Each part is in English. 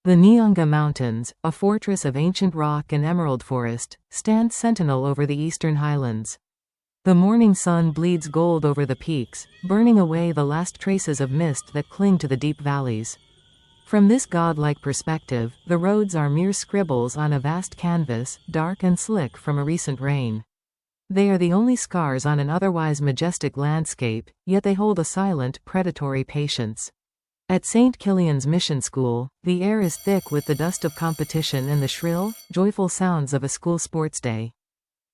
The Nyanga Mountains, a fortress of ancient rock and emerald forest, stand sentinel over the eastern highlands. The morning sun bleeds gold over the peaks, burning away the last traces of mist that cling to the deep valleys. From this godlike perspective, the roads are mere scribbles on a vast canvas, dark and slick from a recent rain. They are the only scars on an otherwise majestic landscape, yet they hold a silent, predatory patience. At St. Killian's mission school, the air is thick with the dust of competition and the shrill, joyful sounds of a school sports day.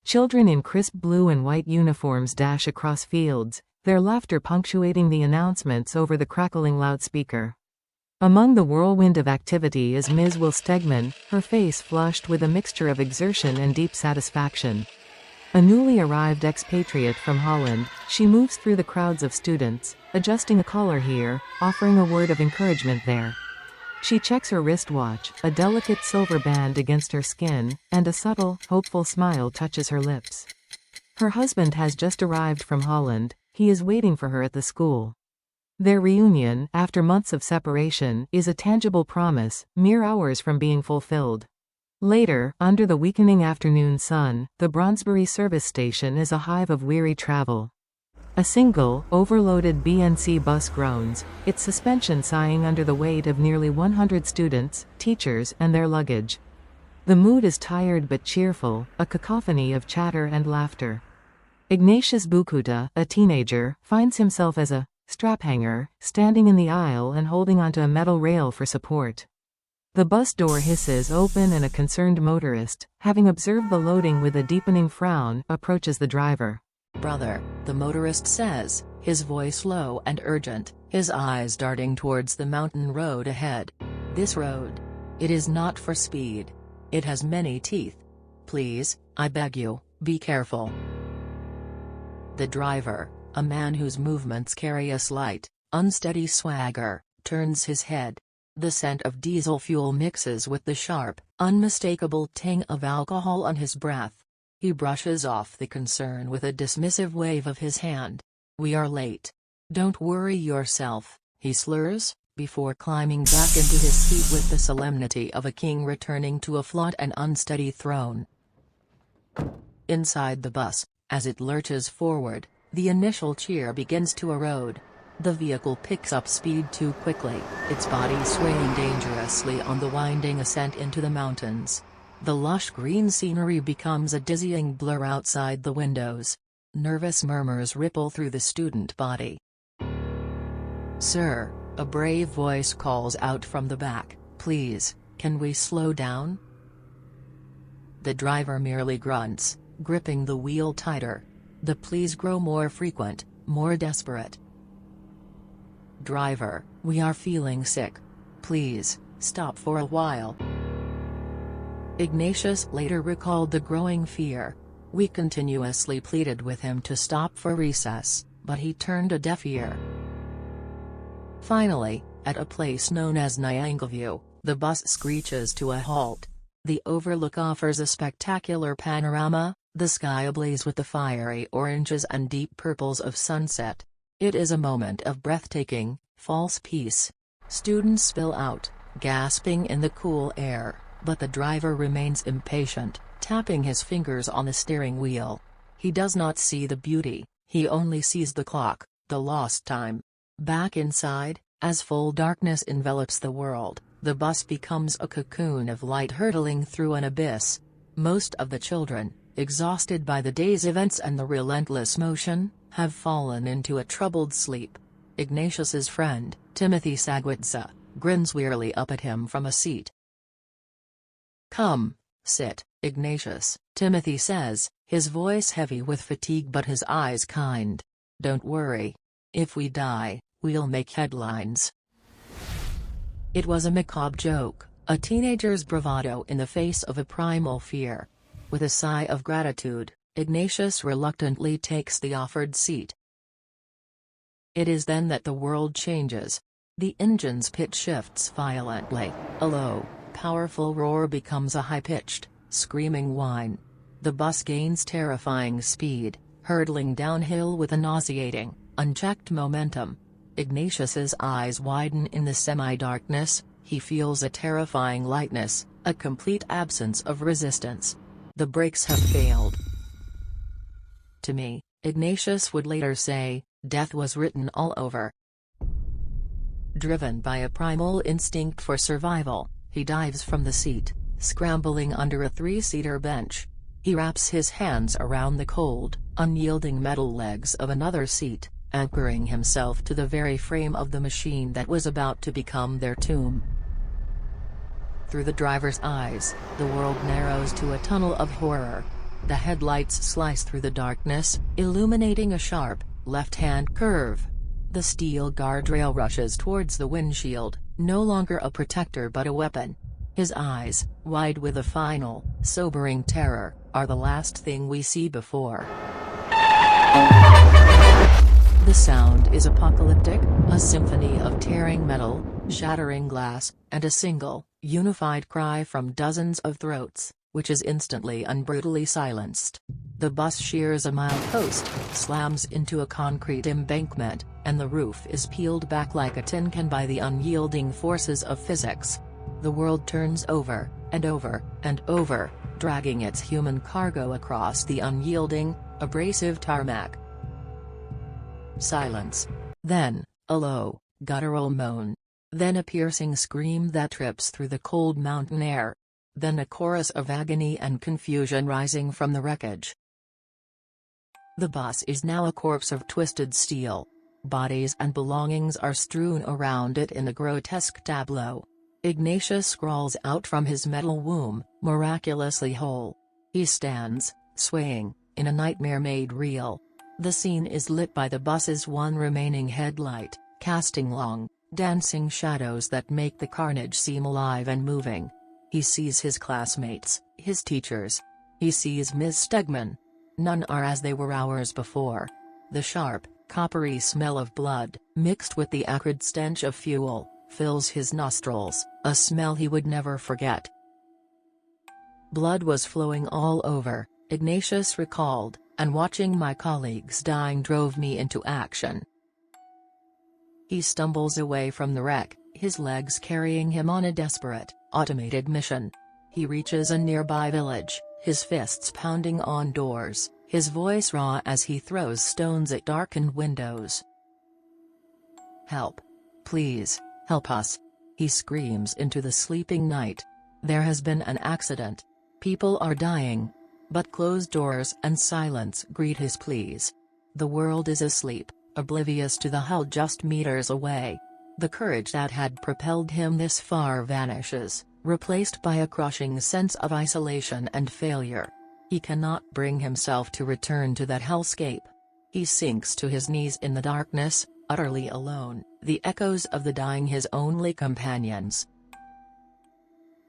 Children in crisp blue and white uniforms dash across fields, their laughter punctuating the announcements over the crackling loudspeaker. Among the whirlwind of activity is Ms. Stegman, her face flushed with a mixture of exertion and deep satisfaction. A newly arrived expatriate from Holland, she moves through the crowds of students, adjusting a collar here, offering a word of encouragement there. She checks her wristwatch, a delicate silver band against her skin, and a subtle, hopeful smile touches her lips. Her husband has just arrived from Holland, he is waiting for her at the school. Their reunion, after months of separation, is a tangible promise, mere hours from being fulfilled. Later, under the weakening afternoon sun, the Bronsbury service station is a hive of weary travel. A single, overloaded BNC bus groans, its suspension sighing under the weight of nearly 100 students, teachers, and their luggage. The mood is tired but cheerful, a cacophony of chatter and laughter. Ignatius Bukuta, a teenager, finds himself as a straphanger, standing in the aisle and holding onto a metal rail for support. The bus door hisses open and a concerned motorist, having observed the loading with a deepening frown, approaches the driver. "Brother," the motorist says, his voice low and urgent, his eyes darting towards the mountain road ahead. "This road. It is not for speed. It has many teeth. Please, I beg you, be careful." The driver, a man whose movements carry a slight, unsteady swagger, turns his head. The scent of diesel fuel mixes with the sharp, unmistakable tang of alcohol on his breath. He brushes off the concern with a dismissive wave of his hand. "We are late. Don't worry yourself," he slurs, before climbing back into his seat with the solemnity of a king returning to a flawed and unsteady throne. Inside the bus, as it lurches forward, the initial cheer begins to erode. The vehicle picks up speed too quickly, its body swaying dangerously on the winding ascent into the mountains. The lush green scenery becomes a dizzying blur outside the windows. Nervous murmurs ripple through the student body. "Sir," a brave voice calls out from the back, "please, can we slow down?" The driver merely grunts, gripping the wheel tighter. The pleas grow more frequent, more desperate. "Driver, we are feeling sick. Please, stop for a while." Ignatius later recalled the growing fear. "We continuously pleaded with him to stop for recess, but he turned a deaf ear." Finally, at a place known as Nyanga View, the bus screeches to a halt. The overlook offers a spectacular panorama, the sky ablaze with the fiery oranges and deep purples of sunset. It is a moment of breathtaking, false peace. Students spill out, gasping in the cool air, but the driver remains impatient, tapping his fingers on the steering wheel. He does not see the beauty, he only sees the clock, the lost time. Back inside, as full darkness envelops the world, the bus becomes a cocoon of light hurtling through an abyss. Most of the children, exhausted by the day's events and the relentless motion, have fallen into a troubled sleep. Ignatius's friend, Timothy Sagwitza, grins wearily up at him from a seat. "Come, sit, Ignatius," Timothy says, his voice heavy with fatigue but his eyes kind. "Don't worry. If we die, we'll make headlines." It was a macabre joke, a teenager's bravado in the face of a primal fear. With a sigh of gratitude, Ignatius reluctantly takes the offered seat. It is then that the world changes. The engine's pitch shifts violently, a low, powerful roar becomes a high-pitched, screaming whine. The bus gains terrifying speed, hurtling downhill with a nauseating, unchecked momentum. Ignatius's eyes widen in the semi-darkness, He feels a terrifying lightness, a complete absence of resistance. The brakes have failed. To me, Ignatius would later say, death was written all over. Driven by a primal instinct for survival, he dives from the seat, scrambling under a three-seater bench. He wraps his hands around the cold, unyielding metal legs of another seat, anchoring himself to the very frame of the machine that was about to become their tomb. Through the driver's eyes, the world narrows to a tunnel of horror. The headlights slice through the darkness, illuminating a sharp, left-hand curve. The steel guardrail rushes towards the windshield, no longer a protector but a weapon. His eyes, wide with a final, sobering terror, are the last thing we see before. The sound is apocalyptic, a symphony of tearing metal, shattering glass, and a single, unified cry from dozens of throats, which is instantly and brutally silenced. The bus shears a milepost, slams into a concrete embankment, and the roof is peeled back like a tin can by the unyielding forces of physics. The world turns over, and over, and over, dragging its human cargo across the unyielding, abrasive tarmac. Silence. Then, a low, guttural moan. Then a piercing scream that trips through the cold mountain air. Then a chorus of agony and confusion rising from the wreckage. The bus is now a corpse of twisted steel. Bodies and belongings are strewn around it in a grotesque tableau. Ignatius crawls out from his metal womb, miraculously whole. He stands, swaying, in a nightmare made real. The scene is lit by the bus's one remaining headlight, casting long, dancing shadows that make the carnage seem alive and moving. He sees his classmates, his teachers. He sees Ms. Stegman. None are as they were hours before. The sharp, coppery smell of blood, mixed with the acrid stench of fuel, fills his nostrils, a smell he would never forget. Blood was flowing all over, Ignatius recalled, and watching my colleagues dying drove me into action. He stumbles away from the wreck, his legs carrying him on a desperate, automated mission. He reaches a nearby village, his fists pounding on doors, his voice raw as he throws stones at darkened windows. "Help. Please, help us," he screams into the sleeping night. There has been an accident. People are dying. But closed doors and silence greet his pleas. The world is asleep, oblivious to the hull just meters away. The courage that had propelled him this far vanishes, replaced by a crushing sense of isolation and failure. He cannot bring himself to return to that hellscape. He sinks to his knees in the darkness, utterly alone, the echoes of the dying his only companions.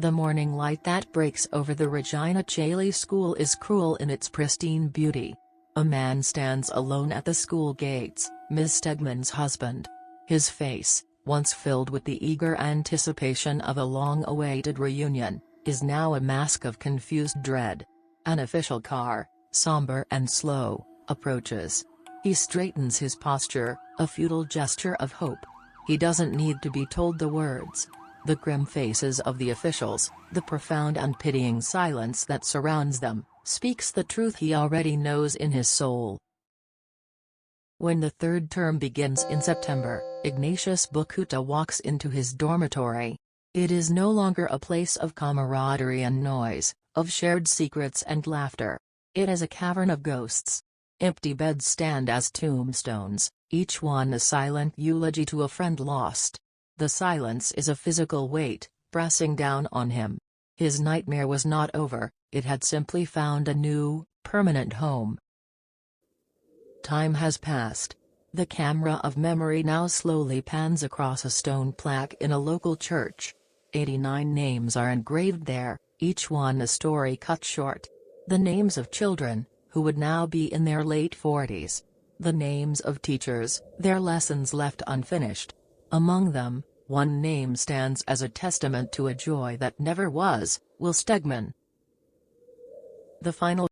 The morning light that breaks over the Regina Caeli school is cruel in its pristine beauty. A man stands alone at the school gates, Ms. Stegman's husband. His face, once filled with the eager anticipation of a long-awaited reunion, is now a mask of confused dread. An official car, somber and slow, approaches. He straightens his posture, a futile gesture of hope. He doesn't need to be told the words. The grim faces of the officials, the profound and pitying silence that surrounds them, speaks the truth he already knows in his soul. When the third term begins in September, Ignatius Bukuta walks into his dormitory. It is no longer a place of camaraderie and noise, of shared secrets and laughter. It is a cavern of ghosts. Empty beds stand as tombstones, each one a silent eulogy to a friend lost. The silence is a physical weight, pressing down on him. His nightmare was not over, it had simply found a new, permanent home. Time has passed. The camera of memory now slowly pans across a stone plaque in a local church. 89 names are engraved there, each one a story cut short. The names of children, who would now be in their late 40s. The names of teachers, their lessons left unfinished. Among them, one name stands as a testament to a joy that never was, Will Stegman. The final